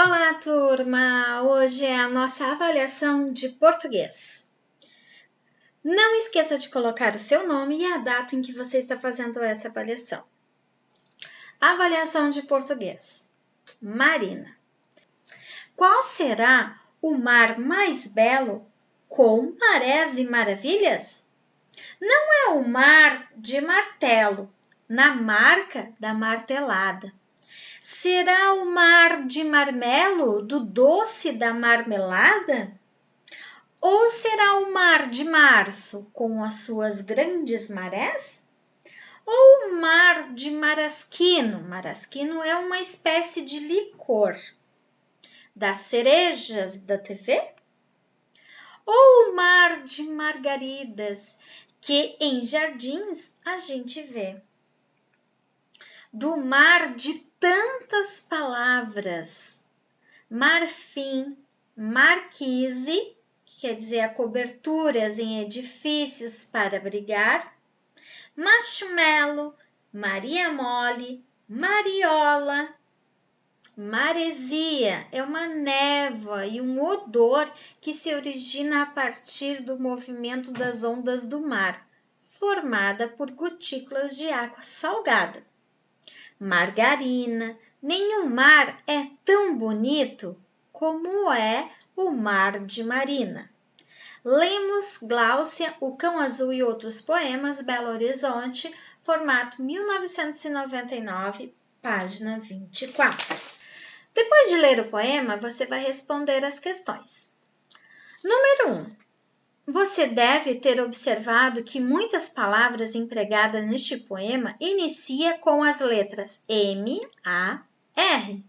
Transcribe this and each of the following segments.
Olá, turma! Hoje é a nossa avaliação de português. Não esqueça de colocar o seu nome e a data em que você está fazendo essa avaliação. Avaliação de português. Marina. Qual será o mar mais belo com marés e maravilhas? Não é o mar de martelo, na marca da martelada. Será o mar de marmelo, do doce da marmelada? Ou será o mar de março, com as suas grandes marés? Ou o mar de marasquino? Marasquino é uma espécie de licor. Das cerejas da TV? Ou o mar de margaridas, que em jardins a gente vê? Do mar de tantas palavras, marfim, marquise, que quer dizer coberturas em edifícios para abrigar, marshmallow, Maria Mole, mariola, maresia é uma névoa e um odor que se origina a partir do movimento das ondas do mar, formada por gotículas de água salgada. Margarina, nenhum mar é tão bonito como é o mar de Marina. Lemos Gláucia, O Cão Azul e Outros Poemas, Belo Horizonte, formato 1999, página 24. Depois de ler o poema, você vai responder as questões. Número 1. Você deve ter observado que muitas palavras empregadas neste poema iniciam com as letras M, A, R.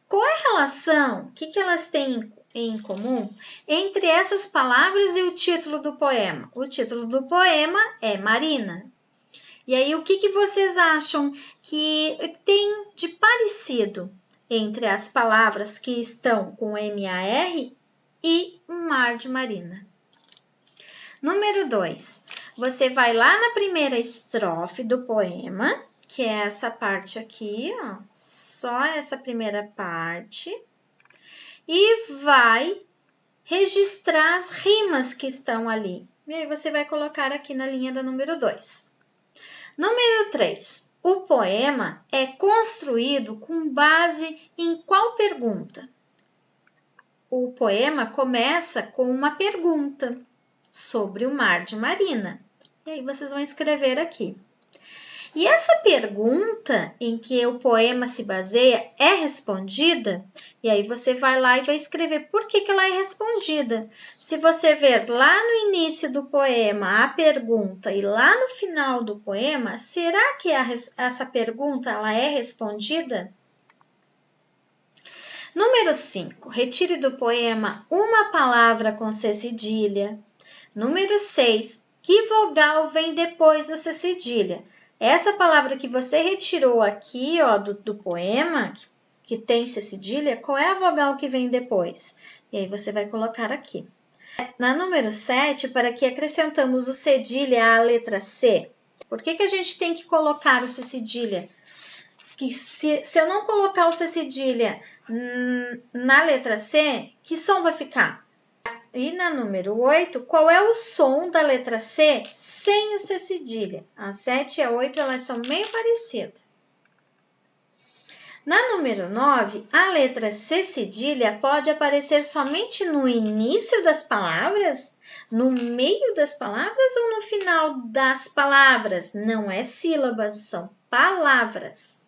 Qual é a relação? O que elas têm em comum entre essas palavras e o título do poema? O título do poema é Marina. E aí, o que vocês acham que tem de parecido entre as palavras que estão com M, A, R e Mar de Marina? Número 2, você vai lá na primeira estrofe do poema, que é essa parte aqui, ó, só essa primeira parte, e vai registrar as rimas que estão ali. E aí você vai colocar aqui na linha da número 2. Número 3, o poema é construído com base em qual pergunta? O poema começa com uma pergunta sobre o Mar de Marina. E aí vocês vão escrever aqui. E essa pergunta em que o poema se baseia é respondida, e aí você vai lá e vai escrever por que ela é respondida. Se você ver lá no início do poema a pergunta e lá no final do poema, será que essa pergunta ela é respondida? Número 5. Retire do poema uma palavra com C cedilha. Número 6. Que vogal vem depois do C cedilha? Essa palavra que você retirou aqui, ó, do poema, que tem C cedilha, qual é a vogal que vem depois? E aí você vai colocar aqui. Na número 7, para que acrescentamos o cedilha à letra C? Por que a gente tem que colocar o C cedilha? Que se eu não colocar o C cedilha na letra C, que som vai ficar? E na número 8, qual é o som da letra C sem o C cedilha? A 7 e a 8 elas são meio parecidas. Na número 9, a letra C cedilha pode aparecer somente no início das palavras, no meio das palavras ou no final das palavras? Não é sílabas, são palavras.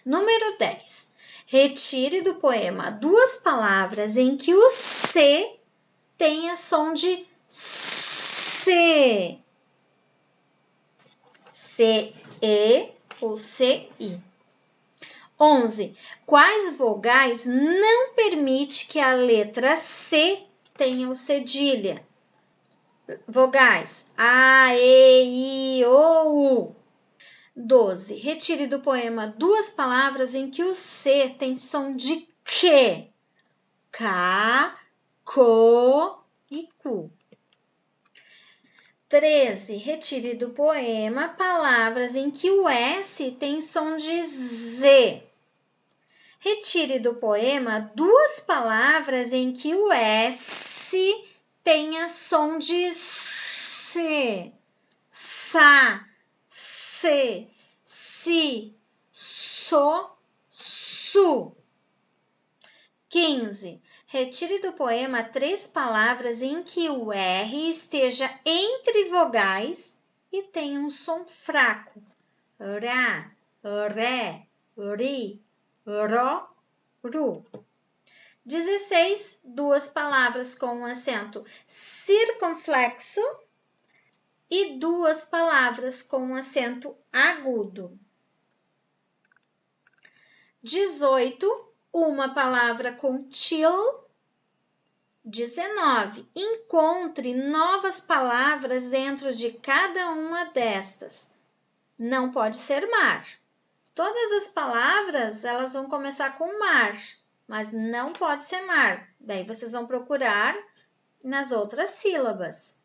Número 10. Retire do poema duas palavras em que o C tenha som de C. C-E ou C-I. 11. Quais vogais não permite que a letra C tenha o cedilha? Vogais A, E, I, O, U. 12. Retire do poema duas palavras em que o C tem som de Q. K, Co e Cu. 13. Retire do poema palavras em que o S tem som de Z. Retire do poema 2 palavras em que o S tenha som de S. Sa, se, si, so, su. 15. Retire do poema 3 palavras em que o R esteja entre vogais e tenha um som fraco. Ra, ré, ri, ro, ru. 16. 2 palavras com um acento circunflexo e 2 palavras com um acento agudo. 18. Uma palavra com til. 19. Encontre novas palavras dentro de cada uma destas. Não pode ser mar. Todas as palavras, elas vão começar com mar, mas não pode ser mar. Daí vocês vão procurar nas outras sílabas.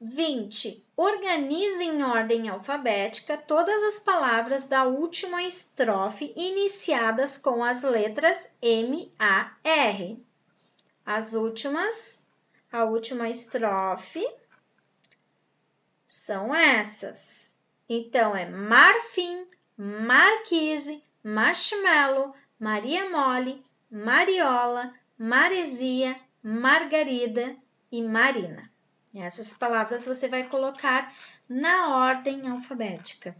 20. Organize em ordem alfabética todas as palavras da última estrofe iniciadas com as letras M, A, R. A última estrofe são essas. Então, é marfim, marquise, marshmallow, Maria Mole, Mariola, Maresia, Margarida e Marina. Essas palavras você vai colocar na ordem alfabética.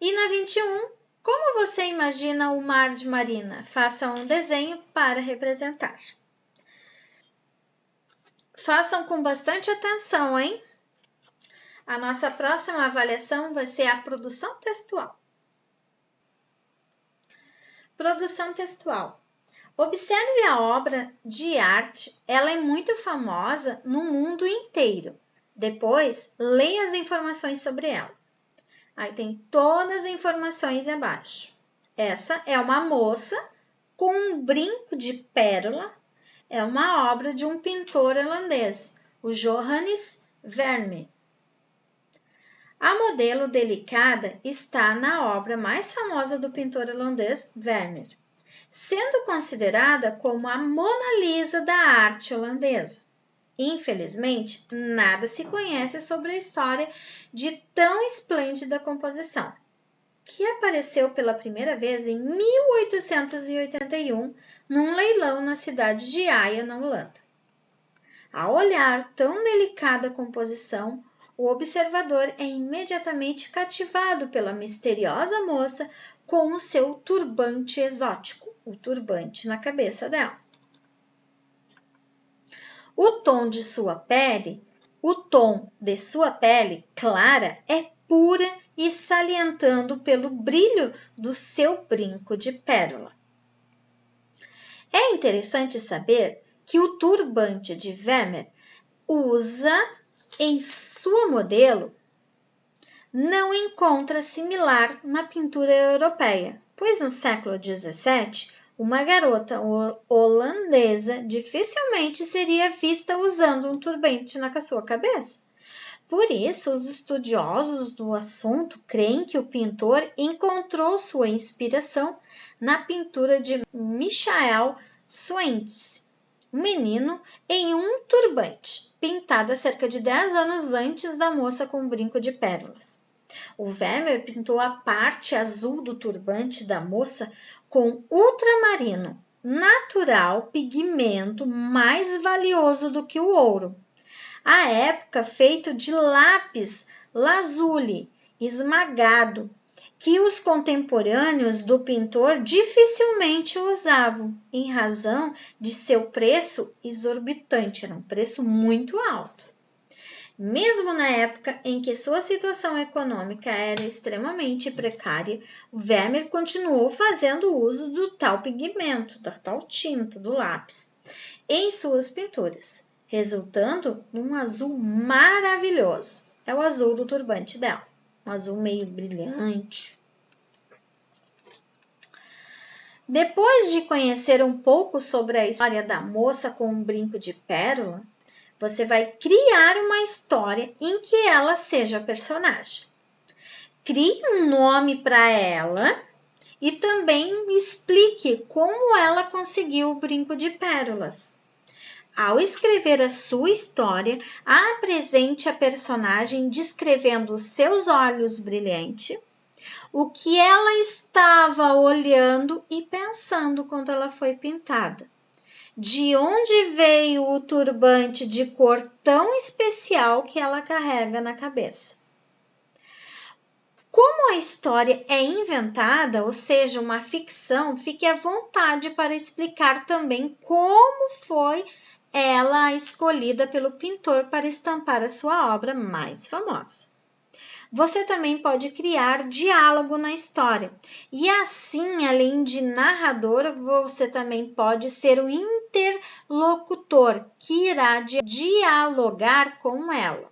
E na 21, como você imagina o mar de Marina? Faça um desenho para representar. Façam com bastante atenção, hein? A nossa próxima avaliação vai ser a produção textual. Produção textual. Observe a obra de arte, ela é muito famosa no mundo inteiro. Depois, leia as informações sobre ela. Aí tem todas as informações abaixo. Essa é uma moça com um brinco de pérola. É uma obra de um pintor holandês, o Johannes Vermeer. A modelo delicada está na obra mais famosa do pintor holandês Vermeer, sendo considerada como a Mona Lisa da arte holandesa. Infelizmente, nada se conhece sobre a história de tão esplêndida composição, que apareceu pela primeira vez em 1881 num leilão na cidade de Haia, na Holanda. Ao olhar tão delicada composição, o observador é imediatamente cativado pela misteriosa moça com o seu turbante exótico, o turbante na cabeça dela. O tom de sua pele clara é pura e salientando pelo brilho do seu brinco de pérola. É interessante saber que o turbante de Vermeer usa em sua modelo não encontra similar na pintura europeia, pois no século XVII, uma garota holandesa dificilmente seria vista usando um turbante na sua cabeça. Por isso, os estudiosos do assunto creem que o pintor encontrou sua inspiração na pintura de Michael Sweens, um menino em um turbante, pintado cerca de 10 anos antes da moça com um brinco de pérolas. O Vermeer pintou a parte azul do turbante da moça com ultramarino, natural pigmento mais valioso do que o ouro. À época, feito de lápis lazuli esmagado, que os contemporâneos do pintor dificilmente usavam, em razão de seu preço exorbitante, era um preço muito alto. Mesmo na época em que sua situação econômica era extremamente precária, o Vermeer continuou fazendo uso do tal pigmento, da tal tinta, do lápis, em suas pinturas, resultando num azul maravilhoso. É o azul do turbante dela, um azul meio brilhante. Depois de conhecer um pouco sobre a história da moça com um brinco de pérola, você vai criar uma história em que ela seja personagem. Crie um nome para ela e também explique como ela conseguiu o brinco de pérolas. Ao escrever a sua história, apresente a personagem descrevendo os seus olhos brilhantes, o que ela estava olhando e pensando quando ela foi pintada. De onde veio o turbante de cor tão especial que ela carrega na cabeça? Como a história é inventada, ou seja, uma ficção, fique à vontade para explicar também como foi ela escolhida pelo pintor para estampar a sua obra mais famosa. Você também pode criar diálogo na história. E assim, além de narrador, você também pode ser o interlocutor que irá dialogar com ela.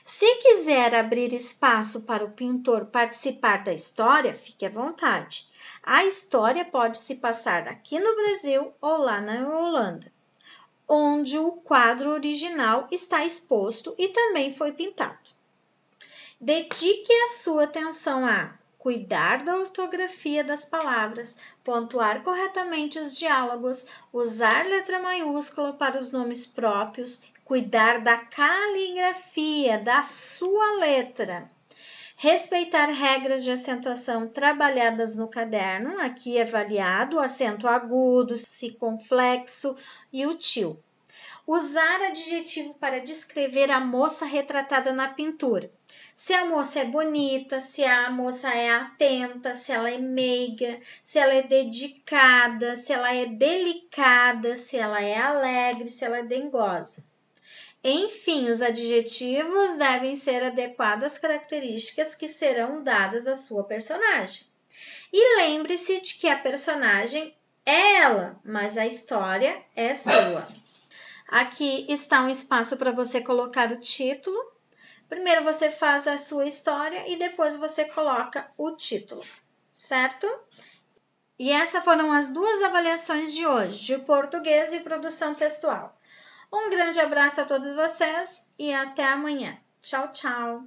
Se quiser abrir espaço para o pintor participar da história, fique à vontade. A história pode se passar aqui no Brasil ou lá na Holanda, onde o quadro original está exposto e também foi pintado. Dedique a sua atenção a cuidar da ortografia das palavras, pontuar corretamente os diálogos, usar letra maiúscula para os nomes próprios, cuidar da caligrafia da sua letra. Respeitar regras de acentuação trabalhadas no caderno, aqui é avaliado o acento agudo, circunflexo e o til. Usar adjetivo para descrever a moça retratada na pintura. Se a moça é bonita, se a moça é atenta, se ela é meiga, se ela é dedicada, se ela é delicada, se ela é alegre, se ela é dengosa. Enfim, os adjetivos devem ser adequados às características que serão dadas à sua personagem. E lembre-se de que a personagem é ela, mas a história é sua. Aqui está um espaço para você colocar o título. Primeiro você faz a sua história e depois você coloca o título, certo? E essas foram as 2 avaliações de hoje, de português e produção textual. Um grande abraço a todos vocês e até amanhã. Tchau, tchau!